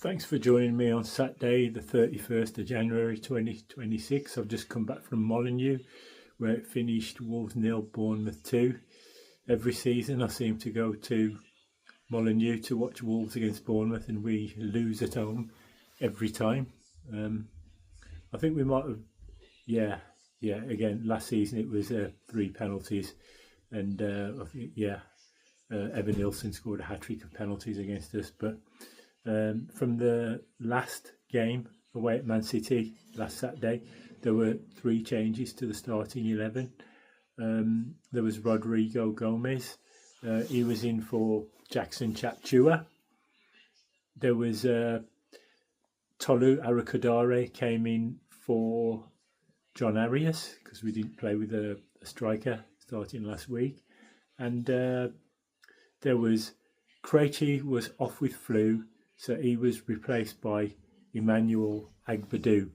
Thanks for joining me on Saturday, the 31st of January 2026. I've just come back from Molineux, where it finished Wolves 0, Bournemouth 2. Every season I seem to go to Molineux to watch Wolves against Bournemouth, and we lose at home every time. I think we might have, again, last season it was 3 penalties, and I think, Evan Nilsson scored a hat-trick of penalties against us, but from the last game away at Man City last Saturday, there were 3 changes to the starting 11. There was Rodrigo Gomez. He was in for Jackson Chapchua. There was Tolu Arakadare came in for John Arias because we didn't play with a striker starting last week. And there was Krejci was off with flu, so he was replaced by Emmanuel Agbadou.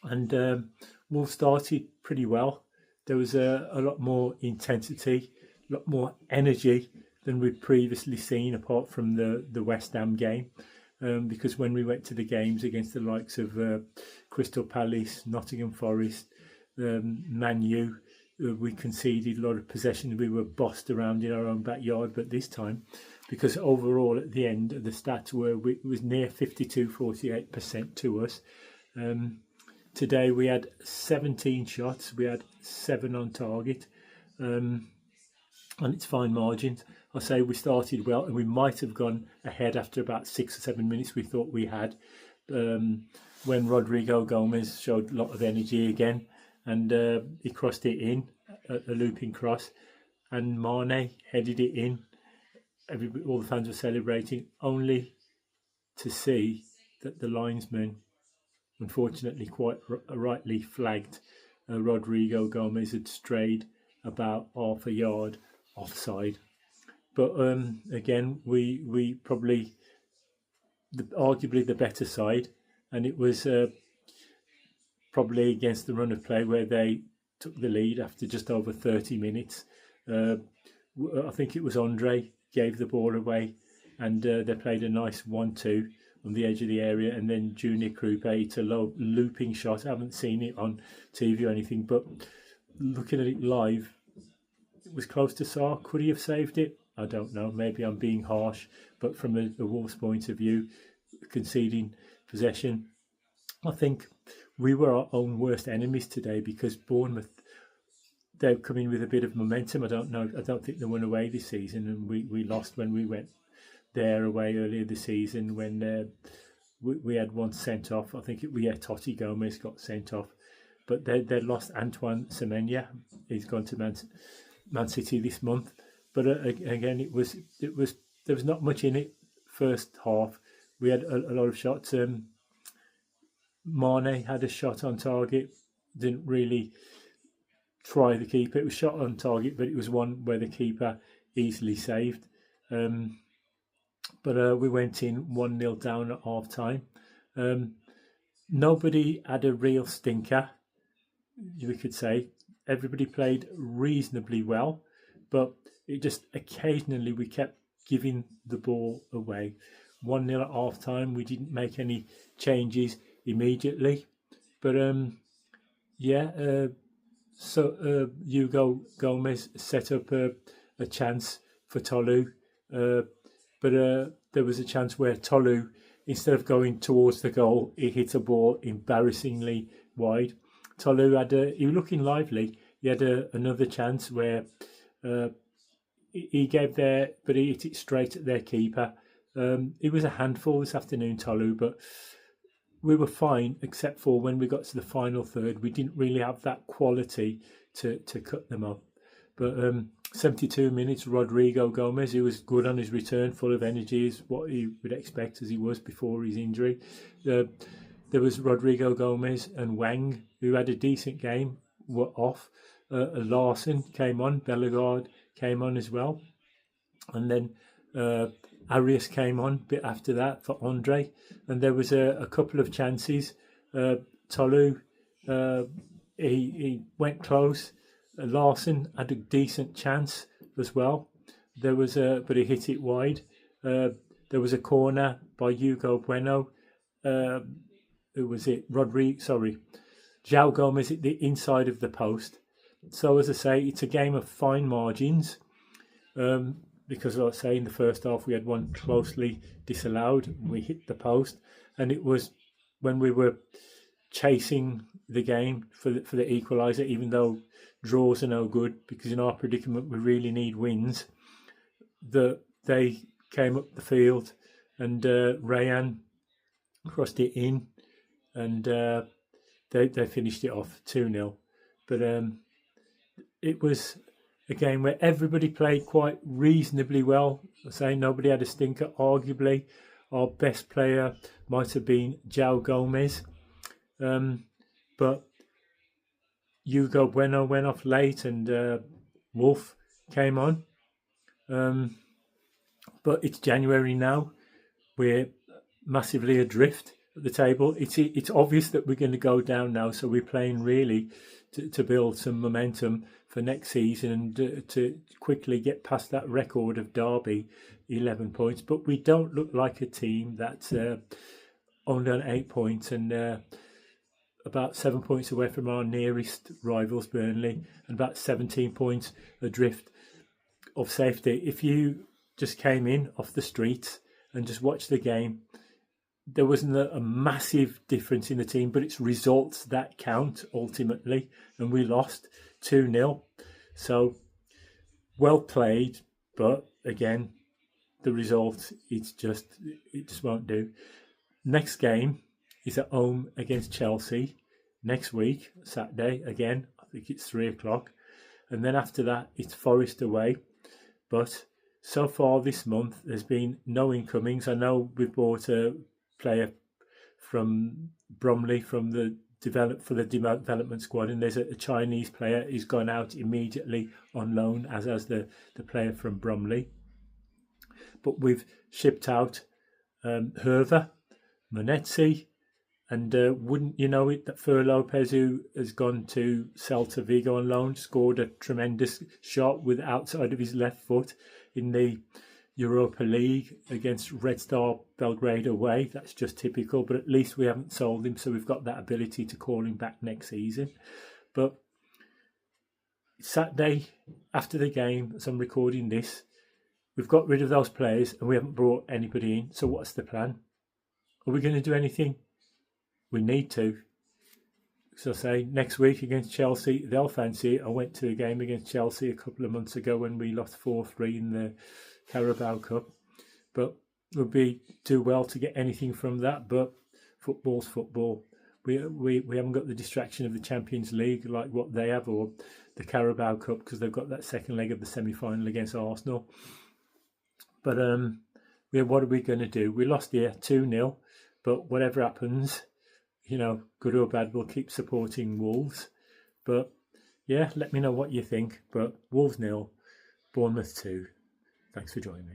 And Wolves started pretty well. There was a lot more intensity, a lot more energy than we'd previously seen, apart from the West Ham game. Because when we went to the games against the likes of Crystal Palace, Nottingham Forest, Man U, we conceded a lot of possession. We were bossed around in our own backyard, but this time, because overall at the end the stats it was near 52-48% to us. Today we had 17 shots, we had 7 on target, and it's fine margins. I say we started well, and we might have gone ahead after about 6 or 7 minutes. We thought we had, when Rodrigo Gomez showed a lot of energy again, and he crossed it in, a looping cross, and Mane headed it in. All the fans were celebrating, only to see that the linesman, unfortunately quite rightly flagged Rodrigo Gomez had strayed about half a yard offside. But again, we probably arguably the better side, and it was probably against the run of play where they took the lead after just over 30 minutes. I think it was Andre gave the ball away, and they played a nice 1-2 on the edge of the area, and then Junior Krupe hit a low looping shot. I haven't seen it on TV or anything, but looking at it live, it was close to Sarr. Could he have saved it? I don't know. Maybe I'm being harsh, but from a Wolves point of view, conceding possession, I think we were our own worst enemies today, because Bournemouth, they've come in with a bit of momentum. I don't think they won away this season, and we lost when we went there away earlier this season when we had one sent off. I think Totti Gomez got sent off, but they lost Antoine Semenyo. He's gone to Man City this month. But again, it was there was not much in it. First half, we had a lot of shots. Mane had a shot on target, didn't really try the keeper. It was shot on target, but it was one where the keeper easily saved. But we went in 1-0 down at half time. Nobody had a real stinker, we could say. Everybody played reasonably well, but it just occasionally we kept giving the ball away. 1-0 at half time. We didn't make any changes immediately, but Hugo Gomez set up a chance for Tolu, but there was a chance where Tolu, instead of going towards the goal, he hit a ball embarrassingly wide. Tolu he was looking lively. He had another chance where he gave but he hit it straight at their keeper. It was a handful this afternoon, Tolu, but we were fine, except for when we got to the final third, we didn't really have that quality to cut them up. But 72 minutes, Rodrigo Gomez, who was good on his return, full of energy, is what you would expect as he was before his injury. There was Rodrigo Gomez and Wang, who had a decent game, were off. Larson came on, Bellegarde came on as well. And then Arias came on a bit after that for Andre, and there was a couple of chances. Tolu, he went close. Larson had a decent chance as well. There was but he hit it wide. there was a corner by Hugo Bueno. Who was it? João Gomez at the inside of the post. So as I say, it's a game of fine margins. Because like I say, in the first half we had one closely disallowed. We hit the post, and it was when we were chasing the game for the equaliser, even though draws are no good, because in our predicament we really need wins. That they came up the field, and Rayan crossed it in, and they finished it off 2-0. But it was a game where everybody played quite reasonably well. I say nobody had a stinker. Arguably, our best player might have been João Gomez, but Hugo Bueno went off late, and Wolf came on. But it's January now. We're massively adrift at the table. It's obvious that we're going to go down now, so we're playing really to build some momentum for next season, and to quickly get past that record of Derby, 11 points. But we don't look like a team that's only on 8 points, and about 7 points away from our nearest rivals, Burnley, and about 17 points adrift of safety. If you just came in off the streets and just watched the game, there wasn't a massive difference in the team, but it's results that count ultimately, and we lost 2-0. So well played, but again, the result it just won't do. Next game is at home against Chelsea next week, Saturday again. I think it's 3:00, and then after that it's Forest away. But so far this month there's been no incomings. I know we've bought a player from Bromley from the development squad, and there's a Chinese player who's gone out immediately on loan, as has the player from Bromley. But we've shipped out Herver, Monetzi, and wouldn't you know it that Fer Lopez, who has gone to Celta Vigo on loan, scored a tremendous shot with outside of his left foot in the Europa League against Red Star Belgrade away. That's just typical, but at least we haven't sold him, so we've got that ability to call him back next season. But Saturday, after the game, as I'm recording this, we've got rid of those players and we haven't brought anybody in. So what's the plan? Are we going to do anything? We need to. So say next week against Chelsea, they'll fancy it. I went to a game against Chelsea a couple of months ago when we lost 4-3 in the Carabao Cup. But we'll do well to get anything from that. But football's football. We haven't got the distraction of the Champions League like what they have, or the Carabao Cup, because they've got that second leg of the semi-final against Arsenal. But what are we going to do? We lost here 2-0, but whatever happens, good or bad, we'll keep supporting Wolves. But yeah, let me know what you think. But Wolves 0, Bournemouth 2. Thanks for joining me.